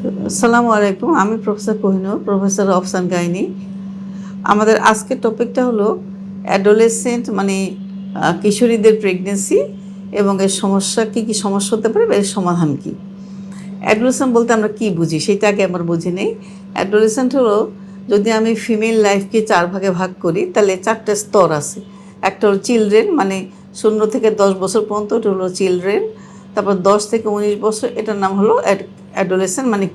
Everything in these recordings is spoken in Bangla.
আসসালামু আলাইকুম। আমি প্রফেসর কোহিনুর, প্রফেসর অফ সানগাইনি। আমাদের আজকের টপিকটা হলো অ্যাডোলেসেন্ট মানে কিশোরীদের প্রেগন্যান্সি এবং এর সমস্যা কী সমস্যা হতে পারে বা এর সমাধান কী। অ্যাডোলেসেন্ট বলতে আমরা কী বুঝি সেটা আগে আমরা বুঝে নেই। অ্যাডোলেসেন্ট হলো, যদি আমি ফিমেল লাইফকে 4 ভাগে ভাগ করি তাহলে 4টে স্তর আছে। একটা হলো চিলড্রেন, মানে 0 থেকে 10 বছর পর্যন্ত, এটা হলো চিলড্রেন। তারপর 10 থেকে 19 বছর, এটার নাম হলো অ্যাডোলেসেন্ট মানে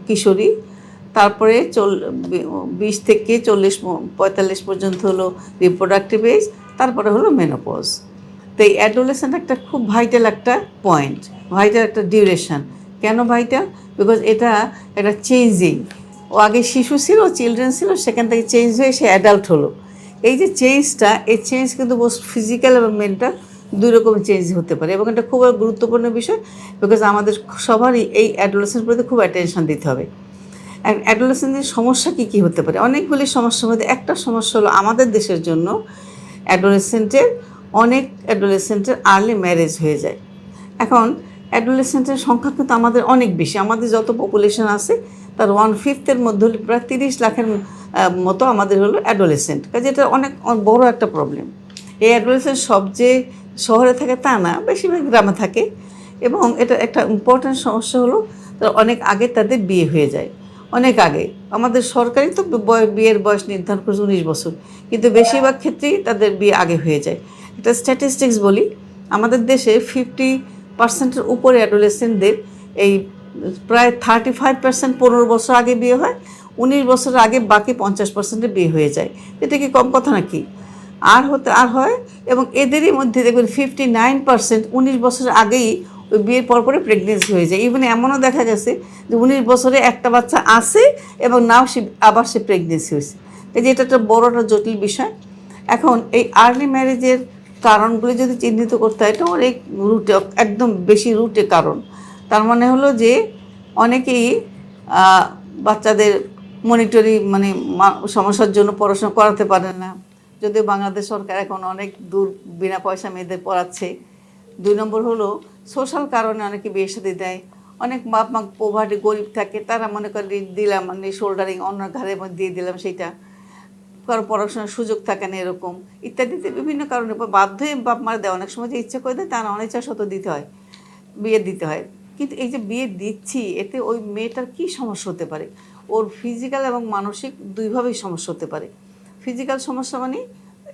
কিশোরী। তারপরে 20 থেকে 45 পর্যন্ত হলো রিপ্রোডাক্টিভ এজ। তারপরে হলো মেনোপজ। তো এই অ্যাডোলেসেন্ট একটা খুব ভাইটাল একটা পয়েন্ট, ভাইটাল একটা ডিউরেশন। কেন ভাইটাল? বিকজ এটা একটা চেঞ্জিং। ও আগে শিশু ছিল, চিলড্রেন ছিল, সেখান থেকে চেঞ্জ হয়ে সে অ্যাডাল্ট হলো। এই যে চেঞ্জটা, এই চেঞ্জ কিন্তু বোস ফিজিক্যাল এবং মেন্টাল দুই রকম চেঞ্জ হতে পারে, এবং এটা খুব গুরুত্বপূর্ণ বিষয়। বিকজ আমাদের সবারই এই অ্যাডোলেসেন্ট প্রতি খুব অ্যাটেনশন দিতে হবে। অ্যাডোলেসেন্টের সমস্যা কী হতে পারে? অনেকগুলি সমস্যার মধ্যে একটা সমস্যা হলো, আমাদের দেশের জন্য অনেক অ্যাডোলেসেন্টের আর্লি ম্যারেজ হয়ে যায়। এখন অ্যাডোলেসেন্টের সংখ্যা কিন্তু আমাদের অনেক বেশি। আমাদের যত পপুলেশন আছে তার 1/5 মধ্যে হলে প্রায় 30 লাখের মতো আমাদের হলো অ্যাডোলেসেন্ট। কাজে এটা অনেক বড় একটা প্রবলেম। এই অ্যাডোলেসেন্ট সব যে শহরে থাকে তা না, বেশিরভাগ গ্রামে থাকে। এবং এটা একটা ইম্পর্ট্যান্ট সমস্যা হলো, অনেক আগে তাদের বিয়ে হয়ে যায়, অনেক আগে। আমাদের সরকারি তো বিয়ের বয়স নির্ধারণ করেছে 19 বছর, কিন্তু বেশিরভাগ ক্ষেত্রেই তাদের বিয়ে আগে হয়ে যায়। এটা স্ট্যাটিস্টিক্স বলি, আমাদের দেশে 50% উপরে অ্যাডোলেসেন্টদের এই প্রায় 35% 15 বছর আগে বিয়ে হয়, 19 বছরের আগে বাকি 50%-এ বিয়ে হয়ে যায়। এটা কি কম কথা নাকি? আর হয়। এবং এদেরই মধ্যে দেখবেন 59% 19 বছরের আগেই ওই বিয়ের পরপরে প্রেগনেন্সি হয়ে যায়। ইভেন এমনও দেখা গেছে যে 19 বছরে একটা বাচ্চা আসে এবং নাও সে প্রেগনেন্সি হয়েছে। এই যে এটা একটা বড় একটা জটিল বিষয়। এখন এই আর্লি ম্যারেজের কারণগুলি যদি চিহ্নিত করতে হয়, এটা অনেক রুটে, একদম বেশি রুটে কারণ। তার মানে হলো যে অনেকেই বাচ্চাদের মনিটরি মানে সমস্যার জন্য পড়াশোনা করাতে পারে না, যদিও বাংলাদেশ সরকার এখন অনেক দূর বিনা পয়সা মেয়েদের পড়াচ্ছে। 2 নম্বর হলো সোশ্যাল কারণে অনেকে বিয়ে শাদী দেয়। অনেক বাপ মা পোভার্টি, গরিব থাকে, তারা মনে করে দিলাম মানে শোল্ডারিং, অন্য ঘাড়ের মধ্যে দিয়ে দিলাম, সেইটা কারো পড়াশোনার সুযোগ থাকে না, এরকম ইত্যাদিতে বিভিন্ন কারণে বাধ্য হয়ে বাপ মারা দেয়। অনেক সময় যে ইচ্ছা করে দেয় তা না, অনিচ্ছা শত দিতে হয়, বিয়ে দিতে হয়। কিন্তু এই যে বিয়ে দিচ্ছি, এতে ওই মেয়েটার কী সমস্যা হতে পারে? ওর ফিজিক্যাল এবং মানসিক দুইভাবেই সমস্যা হতে পারে। ফিজিক্যাল সমস্যা মানে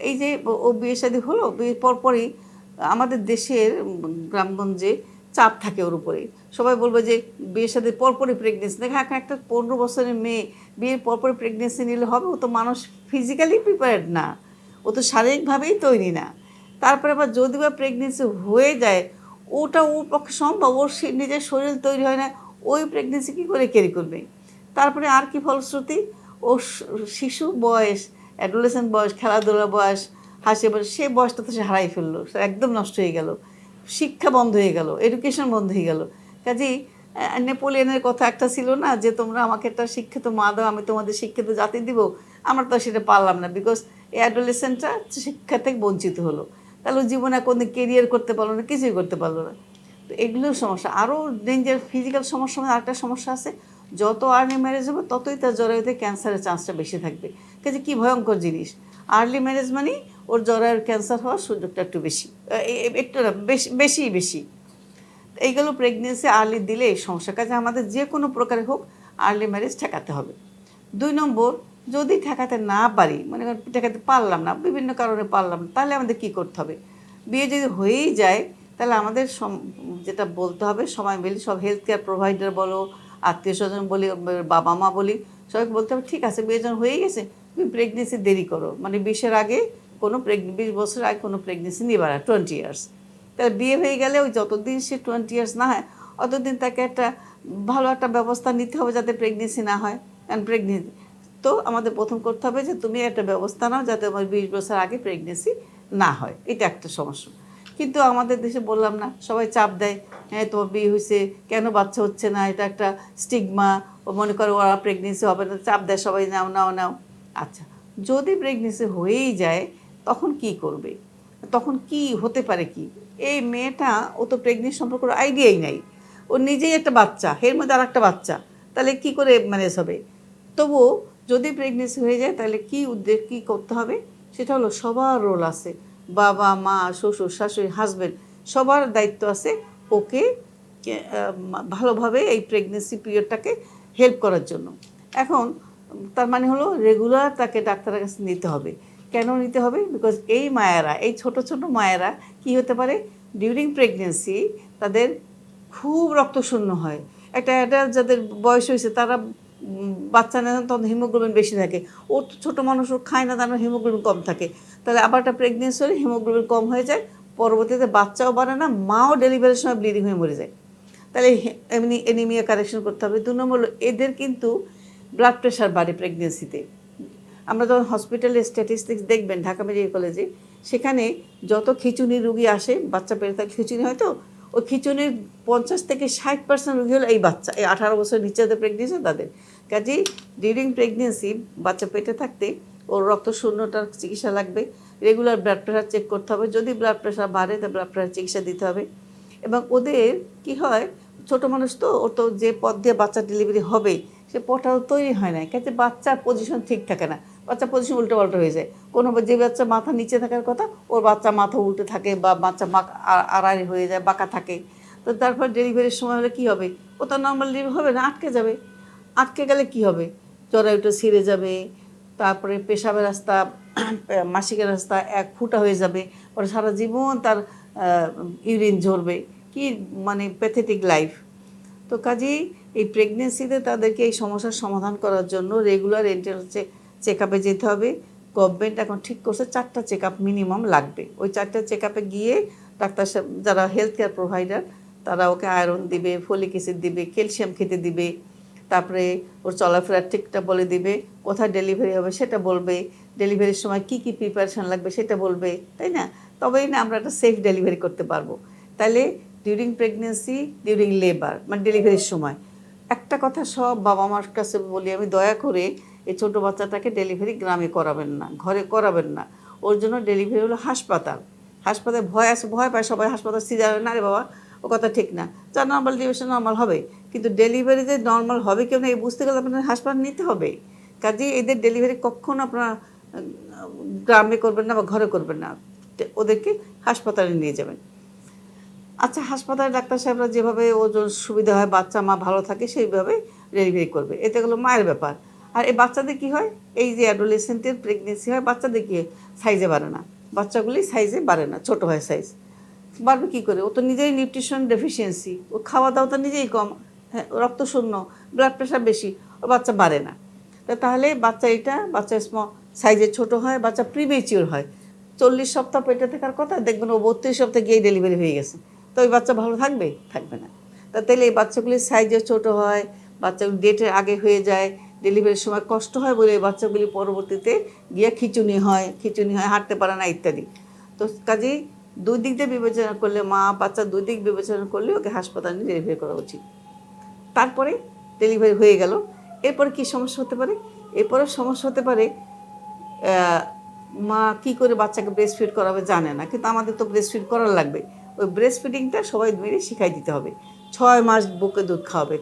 এই যে ও বিয়ে শাদী হলো, বিয়ের পরপরই আমাদের দেশের গ্রামগঞ্জে চাপ থাকে ওর উপরে। সবাই বলবে যে বিয়ের সাথে পরপরই প্রেগনেন্সি। দেখা এখন একটা 15 বছরের মেয়ে বিয়ের পরপরই প্রেগনেন্সি নিলে হবে? ও তো মানুষ ফিজিক্যালি প্রিপেয়ার্ড না, ও তো শারীরিকভাবেই তৈরি না। তারপরে আবার যদি বা প্রেগনেন্সি হয়ে যায়, ওটা ওর পক্ষে সম্ভব? ওর নিজের শরীর তৈরি হয় না, ওই প্রেগনেন্সি কী করে ক্যারি করবে? তারপরে আর কি ফলশ্রুতি? ও শিশু বয়স, অ্যাডোলেসেন্ট বয়স, খেলাধুলার বয়স, হাসি বয়স, সে বয়সটা তো সে হারাই ফেললো, সে একদম নষ্ট হয়ে গেল। শিক্ষা বন্ধ হয়ে গেল, এডুকেশন বন্ধ হয়ে গেল। কাজেই নেপোলিয়নের কথা একটা ছিল না, যে তোমরা আমাকে একটা শিক্ষিত মা দাও, আমি তোমাদের শিক্ষিত জাতি দিব। আমরা তো সেটা পারলাম না, বিকজ এই অ্যাডোলেসেন্টটা শিক্ষা থেকে বঞ্চিত হলো। তাহলে জীবনে কোনো কেরিয়ার করতে পারলো না, কিছুই করতে পারলো না। তো এগুলোর সমস্যা। আরও ডেঞ্জার ফিজিক্যাল সমস্যা মানে আরেকটা সমস্যা আছে, যত আর্লি ম্যারেজ হবে ততই তার জরায়ুতে ক্যান্সারের চান্সটা বেশি থাকবে। কাজে কী ভয়ঙ্কর জিনিস! আর্লি ম্যারেজ মানে ওর জরায়ুর ক্যান্সার হওয়ার সুযোগটা একটু বেশি, একটু না, বেশি। এইগুলো প্রেগনেন্সি আর্লি দিলে এই সমস্যা। কাজে আমাদের যে কোনো প্রকারে হোক আর্লি ম্যারেজ ঠেকাতে হবে। 2 নম্বর, যদি ঠেকাতে না পারি, মানে ঠেকাতে পারলাম না, বিভিন্ন কারণে পারলাম না, তাহলে আমাদের কী করতে হবে? বিয়ে যদি হয়েই যায়, তাহলে আমাদের যেটা বলতে হবে, সময় মিলে সব হেলথ কেয়ার প্রোভাইডার বলো, আত্মীয় স্বজন বলি, বাবা মা বলি, সবাইকে বলতে হবে ঠিক আছে বিয়ে যখন হয়ে গেছে তুমি প্রেগনেন্সি দেরি করো, মানে 20-এর আগে কোনো 20 বছরের আগে কোনো প্রেগনেন্সি নিবা না, 20 ইয়ার্স। তাহলে বিয়ে হয়ে গেলে ওই যতদিন সে 20 ইয়ার্স না হয়, অতদিন তাকে একটা ভালো একটা ব্যবস্থা নিতে হবে যাতে প্রেগনেন্সি না হয়। কারণ প্রেগনেন্সি তো আমাদের প্রথম করতে হবে যে তুমি একটা ব্যবস্থা নাও যাতে আমার 20 বছর আগে প্রেগনেন্সি না হয়। এটা একটা সমস্যা। কিন্তু আমাদের দেশে বললাম না, সবাই চাপ দেয়, হ্যাঁ তোমার বিয়ে হয়েছে, কেন বাচ্চা হচ্ছে না, এটা একটা স্টিগমা, ও মনে করে ওরা প্রেগনেন্সি হবে না, চাপ দেয় সবাই, নাও নাও নাও। আচ্ছা, যদি প্রেগনেন্সি হয়েই যায় তখন কি করবে? তখন কি হতে পারে? কি এই মেয়েটা, ও তো প্রেগনেন্সি সম্পর্কে আইডিয়াই নাই, ও নিজেই একটা বাচ্চা, এর মধ্যে আর একটা বাচ্চা, তাহলে কি করে ম্যানেজ হবে? তবুও যদি প্রেগনেন্সি হয়ে যায় তাহলে কী করতে হবে, সেটা হলো সবার রোল আছে, বাবা মা শ্বশুর শাশুড়ি হাজব্যান্ড সবার দায়িত্ব আছে ওকে ভালোভাবে এই প্রেগনেন্সি পিরিয়ডটাকে হেল্প করার জন্য। এখন তার মানে হলো রেগুলার তাকে ডাক্তারের কাছে নিতে হবে। কেন নিতে হবে? বিকজ এই মায়েরা, এই ছোট ছোট মায়েরা কি হতে পারে, ডিউরিং প্রেগনেন্সি তাদের খুব রক্তশূন্য হয়। এটা যাদের বয়স হয়েছে তারা বাচ্চা নেন তখন হিমোগ্লোবিন বেশি থাকে, ও তো ছোটো মানুষ, ও খায় না, তার হিমোগ্লোবিন কম থাকে। তাহলে আবার একটা প্রেগনেন্সি হলে হিমোগ্লোবিন কম হয়ে যায়, পরবর্তীতে বাচ্চাও বাড়ে না, মাও ডেলিভারির সময় ব্লিডিং হয়ে মরে যায়। তাহলে এমনি এনিমিয়া কারেকশন করতে হবে। 2 নম্বর হলো এদের কিন্তু ব্লাড প্রেশার বাড়ে প্রেগনেন্সিতে। আমরা যখন হসপিটালের স্ট্যাটিস্টিক্স দেখবেন ঢাকা মেডিকেল কলেজে, সেখানে যত খিঁচুনি রুগী আসে, বাচ্চা পেটে থাকে খিঁচুনি হয়তো, ওই খিঁচুনির 50 থেকে 60% রুগী হলো এই বাচ্চা, এই 18 বছর নিচে যাদের প্রেগনেন্সি তাদের। কাজেই ডিউরিং প্রেগনেন্সি বাচ্চা পেটে থাকতে ওর রক্ত শূন্যতার চিকিৎসা লাগবে, রেগুলার ব্লাড প্রেশার চেক করতে হবে, যদি ব্লাড প্রেশার বাড়ে তা ব্লাড প্রেশার চিকিৎসা দিতে হবে। এবং ওদের কি হয়, ছোটো মানুষ তো, ওর তো যে পথ দিয়ে বাচ্চা ডেলিভারি হবে সে পথটাও তৈরি হয় না, কাজে বাচ্চার পজিশন ঠিক থাকে না, বাচ্চা পজিশন উল্টো পাল্টা হয়ে যায়। কোনো যে বাচ্চা মাথা নিচে থাকার কথা ওর বাচ্চা মাথা উল্টে থাকে, বা বাচ্চা আড়াআড়ি হয়ে যায়, বাঁকা থাকে। তো তারপর ডেলিভারির সময় হলে কী হবে, ও তো নর্মাল ডেলিভারি হবে না, আটকে যাবে। আটকে গেলে কি হবে, জরায়ুটা ছিঁড়ে যাবে, তারপরে পেশাবের রাস্তা মাসিকের রাস্তা 1 ফুটা হয়ে যাবে, পরে সারা জীবন তার ইউরিন ঝরবে, কি মানে প্যাথেটিক লাইফ। তো কাজেই এই প্রেগনেন্সিতে তাদেরকে এই সমস্যার সমাধান করার জন্য রেগুলার এন্টার চেক আপে যেতে হবে। গভর্নমেন্ট এখন ঠিক করছে 4টা চেক আপ মিনিমাম লাগবে। ওই 4টা চেক আপে গিয়ে ডাক্তার যারা হেলথ কেয়ার প্রোভাইডার তারা ওকে আয়রন দিবে, ফলিক অ্যাসিড দিবে, ক্যালসিয়াম খেতে দিবে, তারপরে ওর চলাফেরার ঠিকটা বলে দিবে, কোথায় ডেলিভারি হবে সেটা বলবে, ডেলিভারির সময় কি কি প্রিপারেশন লাগবে সেটা বলবে, তাই না? তবেই না আমরা একটা সেফ ডেলিভারি করতে পারবো। তাহলে ডিউরিং প্রেগনেন্সি, ডিউরিং লেবার মানে ডেলিভারির সময় একটা কথা সব বাবা মার কাছে বলি আমি, দয়া করে এই ছোটো বাচ্চাটাকে ডেলিভারি গ্রামে করাবেন না, ঘরে করাবেন না। ওর জন্য ডেলিভারি হলো হাসপাতাল। হাসপাতালে ভয় পায় সবাই, হাসপাতাল সিজার না রে বাবা, ও কথা ঠিক না। যা নর্মাল ডিউরেশন নর্মাল হবে, কিন্তু ডেলিভারি যে নর্মাল হবে কেউ না এই বুঝতে গেলে আপনার হাসপাতাল নিতে হবে। কাজেই এদের ডেলিভারি কখনো আপনারা গ্রামে করবেন না বা ঘরে করবেন না, ওদেরকে হাসপাতালে নিয়ে যাবেন। আচ্ছা, হাসপাতালে ডাক্তার সাহেবরা যেভাবে ওজন সুবিধা হয় বাচ্চা মা ভালো থাকে সেইভাবে ডেলিভারি করবে, এতে গেলো মায়ের ব্যাপার। আর এই বাচ্চাদের কী হয়, এই যে অ্যাডোলেসেন্টের প্রেগনেন্সি হয়, বাচ্চাদের কি সাইজে বাড়ে না, বাচ্চাগুলি সাইজে বাড়ে না, ছোটো হয় সাইজ। বাড়বে কী করে, ও তো নিজেই নিউট্রিশন ডেফিসিয়েন্সি, ও খাওয়া দাওয়া তো নিজেই কম, হ্যাঁ রক্তশূন্য, ব্লাড প্রেশার বেশি, ও বাচ্চা বাড়ে না। তাহলে বাচ্চা সাইজে ছোটো হয়, বাচ্চা প্রিমেচিওর হয়। 40 সপ্তাহ পেটে থাকার কথা, দেখবেন ও 32 সপ্তাহে গিয়েই ডেলিভারি হয়ে গেছে। তো ওই বাচ্চা ভালো থাকবে? থাকবে না। তাহলে এই বাচ্চাগুলির সাইজে ছোটো হয়, বাচ্চাগুলি ডেটের আগে হয়ে যায়, ডেলিভারির সময় কষ্ট হয় বলে এই বাচ্চাগুলি পরবর্তীতে গিয়ে খিঁচুনি হয়, হাঁটতে পারে না ইত্যাদি। তো কাজেই 2 দিক দিয়ে বিবেচনা করলে, মা বাচ্চা 2 দিক বিবেচনা করলে ওকে হাসপাতালে ডেলিভারি করা উচিত। তারপরে ডেলিভারি হয়ে গেল, এরপরে কী সমস্যা হতে পারে? এরপরে সমস্যা হতে পারে মা কী করে বাচ্চাকে ব্রেস্ট ফিড করাবে জানে না, কিন্তু আমাদের তো ব্রেস্ট ফিড করার লাগবে। ওই ব্রেস্ট ফিডিংটা সবাই মিলে শিখাই দিতে হবে। 6 মাস বুকে দুধ খাওয়াবে,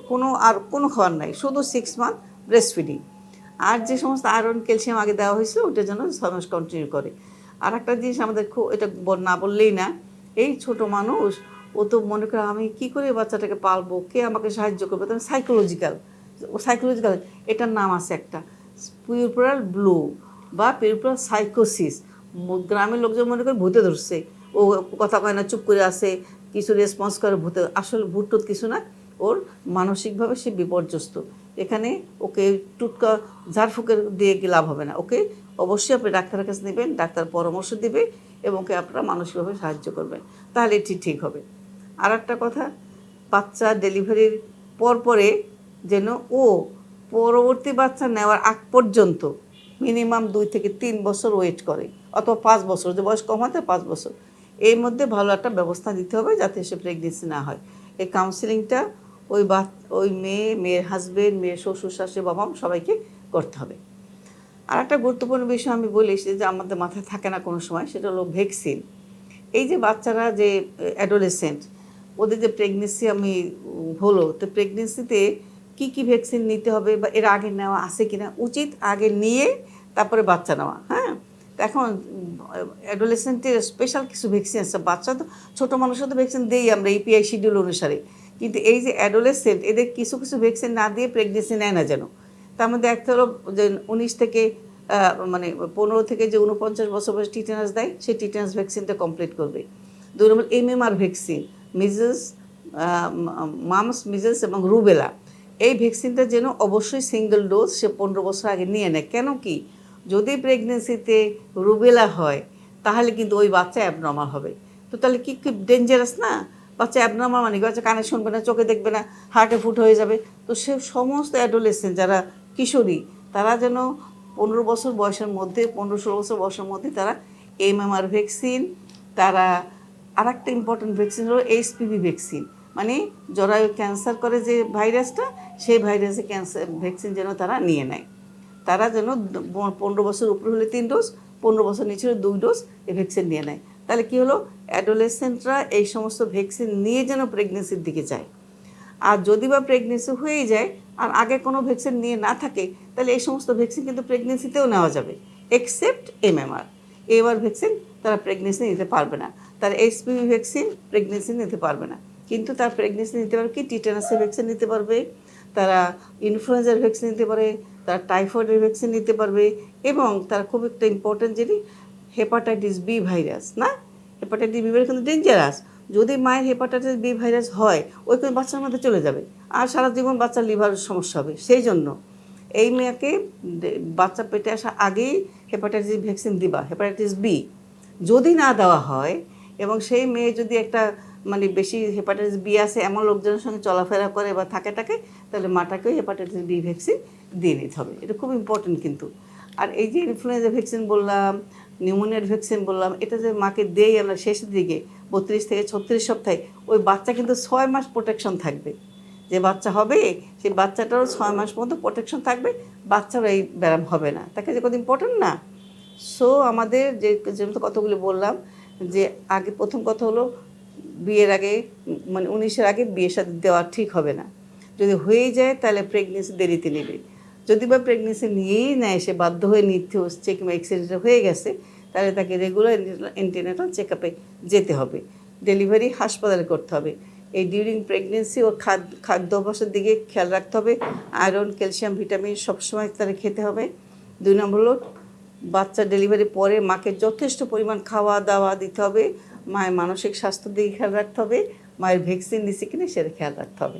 কোনো খাওয়ার নাই, শুধু 6 মান্থ ব্রেস্ট ফিডিং। আর যে সমস্ত আয়রন ক্যালসিয়াম আগে দেওয়া হয়েছিল ওটার জন্য 6 মাস কন্টিনিউ করে। আর একটা জিনিস আমাদের খুব, এটা না বললেই না, এই ছোট মানুষ ও তো মনে করে আমি কী করে বাচ্চাটাকে পালবো, কে আমাকে সাহায্য করবে, তখন সাইকোলজিক্যাল, এটার নাম আছে একটা, পিউরপুরাল ব্লু বা পিউরপুরাল সাইকোসিস। গ্রামের লোকজন মনে করে ভূতে ধরছে, ও কথা কয় না, চুপ করে আসে, কিছু রেসপন্স করে ভূতে, আসলে ভূত কিছু না, ওর মানসিকভাবে সে বিপর্যস্ত। এখানে ওকে টুটকা ঝাড়ফুঁকের দিয়ে লাভ হবে না, ওকে অবশ্যই আপনি ডাক্তারের কাছে নেবেন, ডাক্তার পরামর্শ দেবে এবং ওকে আপনারা মানসিকভাবে সাহায্য করবেন, তাহলে এটি ঠিক হবে। আর একটা কথা, বাচ্চা ডেলিভারির পরে যেন ও পরবর্তী বাচ্চা নেওয়ার আগ পর্যন্ত মিনিমাম 2 থেকে 3 বছর ওয়েট করে, অথবা 5 বছর, যে বয়স কম হয় 5 বছর, এর মধ্যে ভালো একটা ব্যবস্থা দিতে হবে যাতে সে প্রেগনেন্সি না হয়। এই কাউন্সিলিংটা ওই মেয়ের হাজবেন্ড, মেয়ের শ্বশুর শাশুড়ি, বাবা সবাইকে করতে হবে। আর একটা গুরুত্বপূর্ণ বিষয় আমি বলি, যে আমাদের মাথায় থাকে না কোনো সময়, সেটা হলো ভ্যাকসিন। এই যে বাচ্চারা যে অ্যাডোলেসেন্ট, ওদের যে প্রেগনেন্সি হলো, তো প্রেগনেন্সিতে কি কি ভ্যাকসিন নিতে হবে বা এর আগে নেওয়া আছে কিনা, উচিত আগে নিয়ে তারপরে বাচ্চা নেওয়া। হ্যাঁ, তো এখন অ্যাডোলেসেন্টের স্পেশাল কিছু ভ্যাকসিন আছে। বাচ্চা তো ছোটো মানুষের তো ভ্যাকসিন দিই আমরা ইপিআই শিডিউল অনুসারে, কিন্তু এই যে অ্যাডোলেসেন্ট এদের কিছু কিছু ভ্যাকসিন না দিয়ে প্রেগনেন্সি নেয় না যেন। তার মধ্যে একটা হলো যে 19 থেকে মানে 15 থেকে যে 49 বছর বয়স টিটেনাস দেয়, সেই টিটেনাস ভ্যাকসিনটা কমপ্লিট করবে। 2 number MMR vaccine, measles, mumps, measles এবং রুবেলা, এই ভ্যাকসিনটা যেন অবশ্যই সিঙ্গেল ডোজ সে 15 বছর আগে নিয়ে নেয়। কেন কি, যদি প্রেগনেন্সিতে রুবেলা হয় তাহলে কিন্তু ওই বাচ্চা অ্যাবনর্মাল হবে। তো তাহলে কি কি ডেঞ্জারাস না, বাচ্চা অ্যাবনর্মাল মানে বাচ্চা কানে শুনবে না, চোখে দেখবে না, হার্টে ফুট হয়ে যাবে। তো সে সমস্ত অ্যাডোলেসেন্ট যারা কিশোরী, তারা যেন 15 বছর বয়সের মধ্যে, 15-16 বছর বয়সের মধ্যে তারা এমএমআর ভ্যাকসিন, তারা আরেকটা ইম্পর্টেন্ট ভ্যাকসিন হলো এইচপিভি ভ্যাকসিন, মানে জরায়ু ক্যান্সার করে যে ভাইরাসটা, সেই ভাইরাসের ক্যান্সার ভ্যাকসিন যেন তারা নিয়ে নেয়। তারা যেন 15 বছর উপরে হলে 3 ডোজ, 15 বছর নিচে হলে 2 ডোজ এই ভ্যাকসিন নিয়ে নেয়। তাহলে কী হলো, অ্যাডোলেসেন্টরা এই সমস্ত ভ্যাকসিন নিয়ে যেন প্রেগনেন্সির দিকে যায়। আর যদি বা প্রেগনেন্সি হয়েই যায় আর আগে কোনো ভ্যাকসিন নিয়ে না থাকে, তাহলে এই সমস্ত ভ্যাকসিন কিন্তু প্রেগনেন্সিতেও নেওয়া যাবে, এক্সেপ্ট এমএমআর। এবার ভ্যাকসিন তারা প্রেগনেন্সি নিতে পারবে না, তার এইচপিভি ভ্যাকসিন প্রেগনেন্সি নিতে পারবে না, কিন্তু তার প্রেগনেন্সি নিতে পারবে কি, টিটেনাসের ভ্যাকসিন নিতে পারবে, তারা ইনফ্লুয়েঞ্জার ভ্যাকসিন নিতে পারে, তারা টাইফয়েডের ভ্যাকসিন নিতে পারবে, এবং তার খুব একটা ইম্পর্টেন্ট জিনিস হেপাটাইটিস বি ভাইরাস। না, হেপাটাইটিস বি ভাইরাস কিন্তু ডেঞ্জারাস। যদি মায়ের হেপাটাইটিস বি ভাইরাস হয়, ওই কিন্তু বাচ্চার মধ্যে চলে যাবে আর সারা জীবন বাচ্চার লিভারের সমস্যা হবে। সেই জন্য এই মেয়েকে বাচ্চা পেটে আসা আগেই হেপাটাইটিস ভ্যাকসিন দিবা, হেপাটাইটিস বি। যদি না দেওয়া হয় এবং সেই মেয়ে যদি একটা মানে বেশি হেপাটাইটিস বি আছে এমন লোকজনের সঙ্গে চলাফেরা করে বা থাকে, তাহলে মাটাকেও হেপাটাইটিস বি ভ্যাকসিন দিয়ে নিতে হবে। এটা খুব ইম্পর্টেন্ট কিন্তু। আর এই যে ইনফ্লুয়েঞ্জা ভ্যাকসিন বললাম, নিউমোনিয়ার ভ্যাকসিন বললাম, এটা যে মাকে দেই আমরা শেষের দিকে 32 থেকে 36 সপ্তাহে, ওই বাচ্চা কিন্তু 6 মাস প্রোটেকশন থাকবে। যে বাচ্চা হবে সেই বাচ্চাটারও 6 মাস মতো প্রোটেকশন থাকবে, বাচ্চারও এই ব্যায়াম হবে না। তাকে যে কত ইম্পর্টেন্ট না। সো আমাদের যেহেতু কতগুলো বললাম, যে আগে প্রথম কথা হলো বিয়ের আগে মানে 19-এর আগে বিয়ে শাদী দেওয়া ঠিক হবে না। যদি হয়েই যায় তাহলে প্রেগনেন্সি দেরিতে নেবে। যদি বা প্রেগনেন্সি নিয়েই নেয়, সে বাধ্য হয়ে নিতে হচ্ছে কিংবা অ্যাক্সিডেন্ট হয়ে গেছে, তাহলে তাকে রেগুলার অ্যান্টিনেটাল চেক আপে যেতে হবে, ডেলিভারি হাসপাতালে করতে হবে। এই ডিউরিং প্রেগনেন্সি ওর খাদ্য অভ্যাসের দিকে খেয়াল রাখতে হবে। আয়রন, ক্যালসিয়াম, ভিটামিন সবসময় তারা খেতে হবে। 2 নম্বর হলো বাচ্চা ডেলিভারি পরে মাকে যথেষ্ট পরিমাণ খাওয়া দাওয়া দিতে হবে, মায়ের মানসিক স্বাস্থ্যের দিকে খেয়াল রাখতে হবে, মায়ের ভ্যাকসিন দিচ্ছে কিনা সেটা খেয়াল রাখতে হবে।